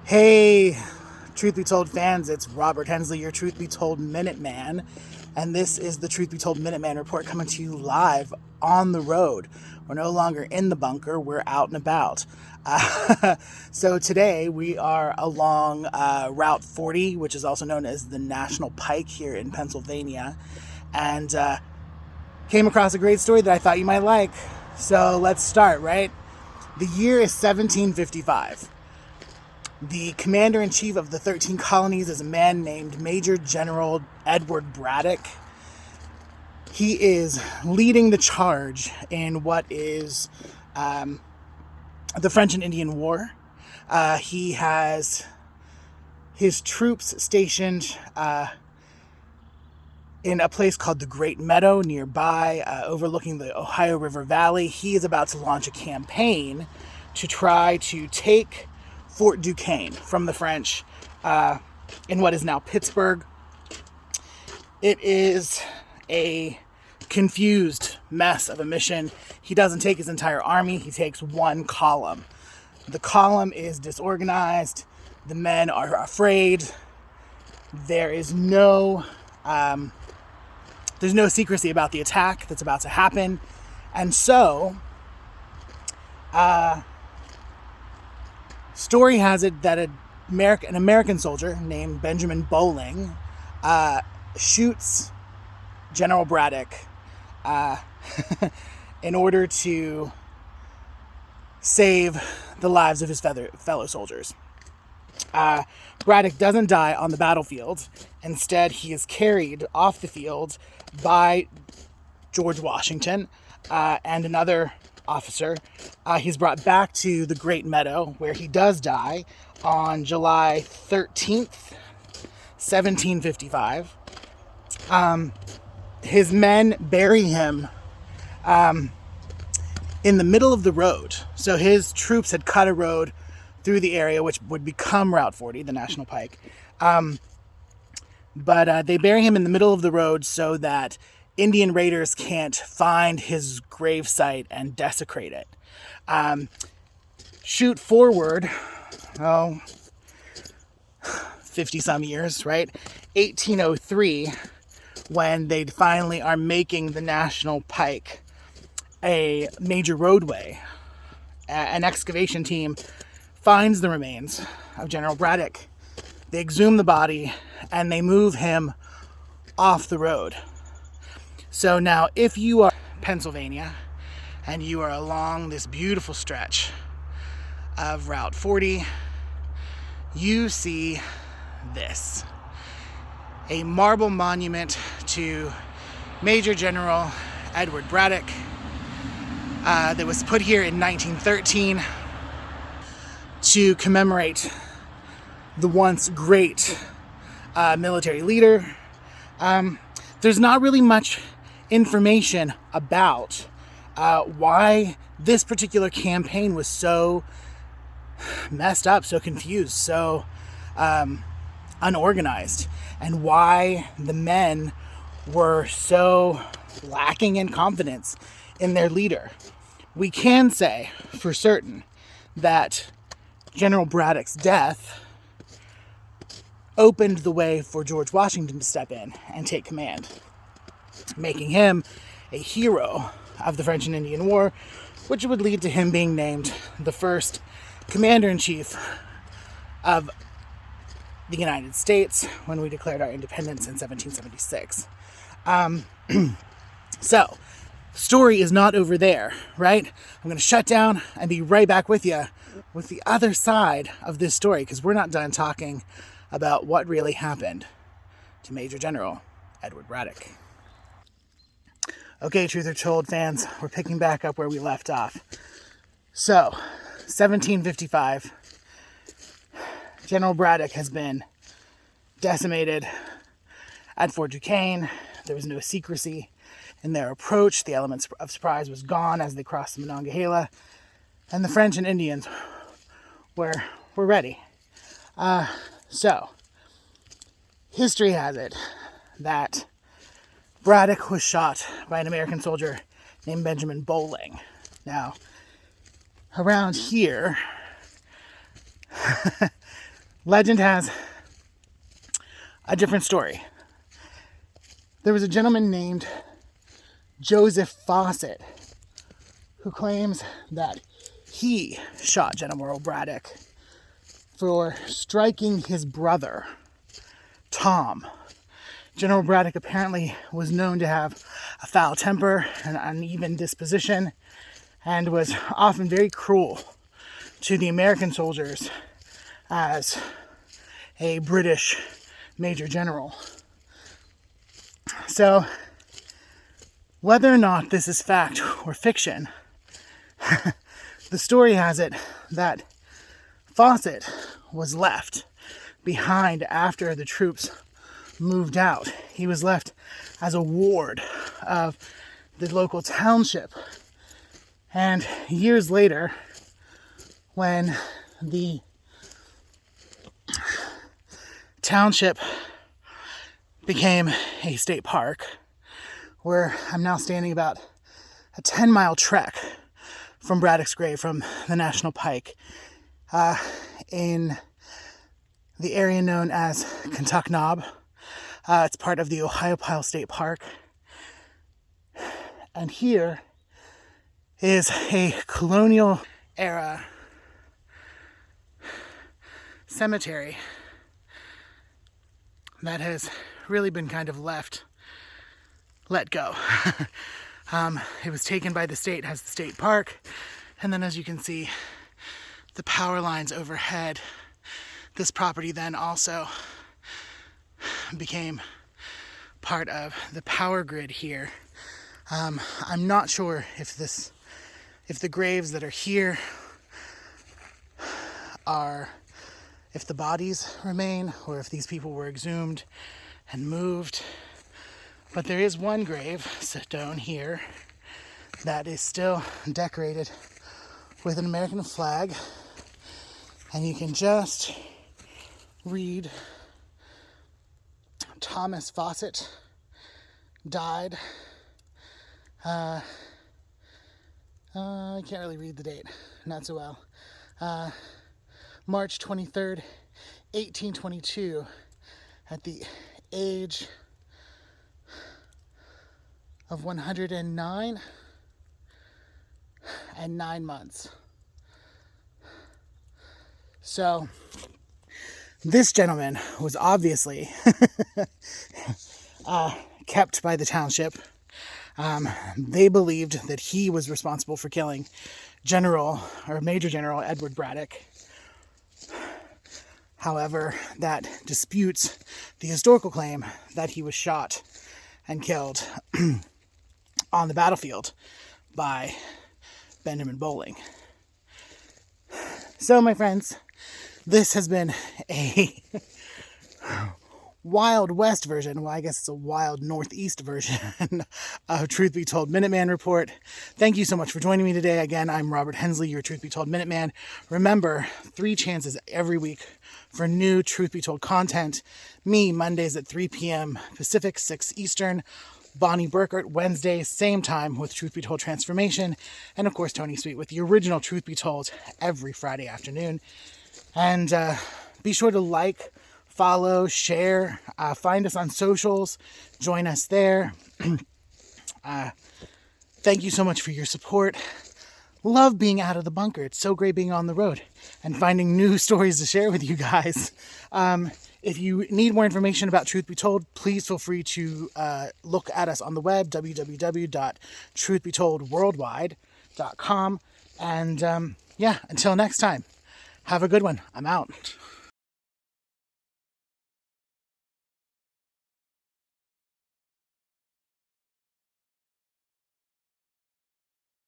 Hey, Truth Be Told fans, it's Robert Hensley, your Truth Be Told Minuteman, and this is the Truth Be Told Minuteman Report coming to you live on the road. We're no longer in the bunker, we're out and about. So today we are along Route 40, which is also known as the National Pike here in Pennsylvania, and came across a great story that I thought you might like. So let's start, right? The year is 1755. The commander-in-chief of the 13 Colonies is a man named Major General Edward Braddock. He is leading the charge in what is the French and Indian War. He has his troops stationed in a place called the Great Meadow nearby, overlooking the Ohio River Valley. He is about to launch a campaign to try to take Fort Duquesne from the French in what is now Pittsburgh. It is a confused mess of a mission. He doesn't take his entire army, he takes one column. The column is disorganized, the men are afraid, there's no secrecy about the attack that's about to happen, and so story has it that an American soldier named Benjamin Bowling shoots General Braddock in order to save the lives of his fellow soldiers. Braddock doesn't die on the battlefield. Instead, he is carried off the field by George Washington and another officer. He's brought back to the Great Meadow, where he does die on July 13th, 1755. His men bury him in the middle of the road. So his troops had cut a road through the area, which would become Route 40, the National Pike. But they bury him in the middle of the road so that Indian raiders can't find his gravesite and desecrate it. Shoot forward, 50 some years, right? 1803, when they finally are making the National Pike a major roadway. An excavation team finds the remains of General Braddock. They exhume the body and they move him off the road. So now, if you are in Pennsylvania and you are along this beautiful stretch of Route 40, you see this. A marble monument to Major General Edward Braddock that was put here in 1913 to commemorate the once great military leader. There's not really much information about why this particular campaign was so messed up, so confused, so unorganized, and why the men were so lacking in confidence in their leader. We can say for certain that General Braddock's death opened the way for George Washington to step in and take command, making him a hero of the French and Indian War, which would lead to him being named the first commander-in-chief of the United States when we declared our independence in 1776. So, story is not over there, right? I'm going to shut down and be right back with you with the other side of this story, because we're not done talking about what really happened to Major General Edward Braddock. Okay, Truth or Told fans, we're picking back up where we left off. So, 1755, General Braddock has been decimated at Fort Duquesne. There was no secrecy in their approach. The element of surprise was gone as they crossed the Monongahela, and the French and Indians were ready. So, history has it that Braddock was shot by an American soldier named Benjamin Bowling. Now, around here, Legend has a different story. There was a gentleman named Joseph Fawcett who claims that he shot General Braddock for striking his brother, Tom. General Braddock apparently was known to have a foul temper and uneven disposition, and was often very cruel to the American soldiers as a British major general. So, whether or not this is fact or fiction, the story has it that Fawcett was left behind after the troops moved out. He was left as a ward of the local township. And years later, when the township became a state park, where I'm now standing about a 10-mile trek from Braddock's grave, from the National Pike, in the area known as Kentuck Knob. It's part of the Ohiopyle State Park. And here is a colonial era cemetery that has really been kind of let go. It was taken by the state as the state park, and then, as you can see, the power lines overhead. This property then also became part of the power grid here. I'm not sure if the graves that are here if the bodies remain, or if these people were exhumed and moved. But there is one gravestone here that is still decorated with an American flag, and you can just read Thomas Fawcett died. I can't really read the date, not so well. March 23rd, 1822, at the age of 109 and 9 months. So, this gentleman was obviously kept by the township. They believed that he was responsible for killing Major General Edward Braddock. However, that disputes the historical claim that he was shot and killed on the battlefield by Benjamin Bowling. So, my friends, this has been a Wild West version, well, I guess it's a Wild Northeast version of Truth Be Told Minuteman Report. Thank you so much for joining me today. Again, I'm Robert Hensley, your Truth Be Told Minuteman. Remember, 3 chances every week for new Truth Be Told content. Me, Mondays at 3 p.m. Pacific, 6 Eastern. Bonnie Burkert, Wednesdays, same time with Truth Be Told Transformation. And of course, Tony Sweet with the original Truth Be Told every Friday afternoon. And be sure to like, follow, share, find us on socials, join us there. Thank you so much for your support. Love being out of the bunker. It's so great being on the road and finding new stories to share with you guys. If you need more information about Truth Be Told, please feel free to look at us on the web, www.truthbetoldworldwide.com. And until next time, have a good one. I'm out.